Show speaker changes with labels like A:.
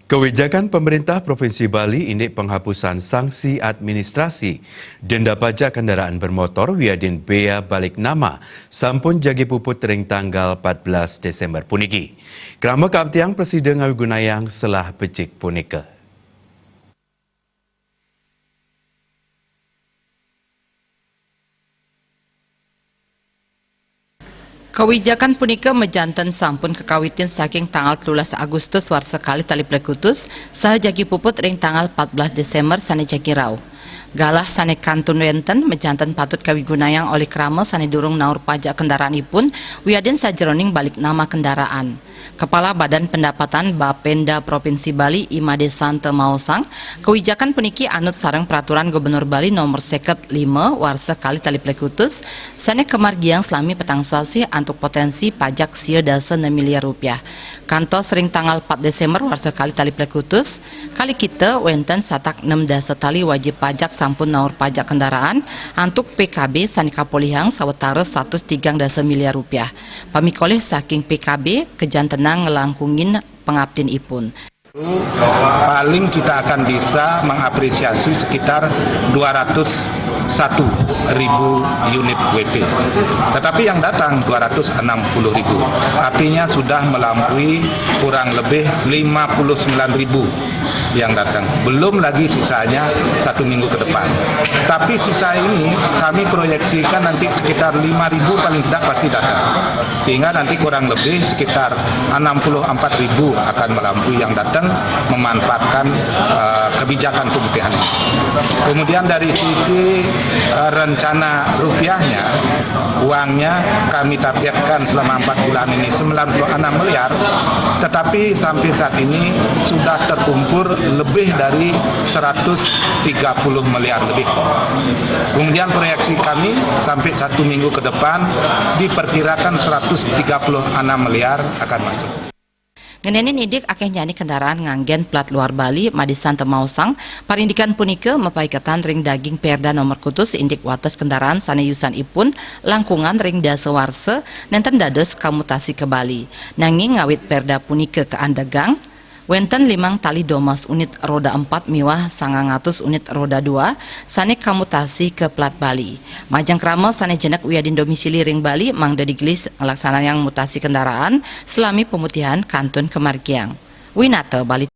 A: Kebijakan pemerintah Provinsi Bali indek penghapusan sanksi administrasi denda pajak kendaraan bermotor wiadin bea balik nama sampun jagi puput ring tanggal 14 Desember puniki. Krama kaptiang Presiden Ngawi Gunayang selah becik punika.
B: Kebijakan punika mejanten sampun kekawitin saking tanggal 13 Agustus warsa kali tali plekutus saha jagi puput ring tanggal 14 Desember sane jagi rau. Galah sane kantun wenten mejanten patut kawigunayang oleh krama sane durung naur pajak kendaraanipun wiadin sajeroning balik nama kendaraan. Kepala Badan Pendapatan Bapenda Provinsi Bali Imade Sante Maosang, kebijakan puniki anut sareng peraturan Gubernur Bali nomor 5 warsa kali tali plekutus sane kemargiang selami petang sasi antuk potensi pajak sieun dasa 6 miliar rupiah. Kantos ring tanggal 4 Desember warsa kali tali plekutus kali kita wenten satak 6 dasa tali wajib pajak sampun naur pajak kendaraan antuk PKB sane kapolihang sawetara 103 dasa miliar rupiah. Pamikoleh saking PKB kejantenang ngelangkungin pengabdin ipun.
C: Paling kita akan bisa mengapresiasi sekitar 201.000 unit WP. Tetapi yang datang 260.000. Artinya sudah melampaui kurang lebih 59.000 yang datang. Belum lagi sisanya 1 minggu ke depan. Tapi sisa ini kami proyeksikan nanti sekitar 5.000 paling tidak pasti datang. Sehingga nanti kurang lebih sekitar 64.000 akan melampaui yang datang memanfaatkan kebijakan pemutihan ini. Kemudian dari sisi rencana rupiahnya, uangnya kami targetkan selama 4 bulan ini 96 miliar, tetapi sampai saat ini sudah terkumpul lebih dari 130 miliar lebih. Kemudian proyeksi kami sampai 1 minggu ke depan diperkirakan 136 miliar akan masuk.
B: Ngenenin idik akeh nyani kendaraan nganggen plat luar Bali Madisan Temausang parindikan punika mepaiketan ring daging perda nomor kutus indik wates kendaraan sane yusan ipun langkungan ring dasa warse nenten dados kamutasi ke Bali nanging ngawit perda punika ke andagang wenten 5 tali domas unit roda 4 miwah 900 unit roda 2 sane kamutasi ke plat Bali. Majang krama sane jenak wiadin domisili ring Bali mangda digelis ngelaksanaan yang mutasi kendaraan selami pemutihan kantun kemargiang. Winata Bali.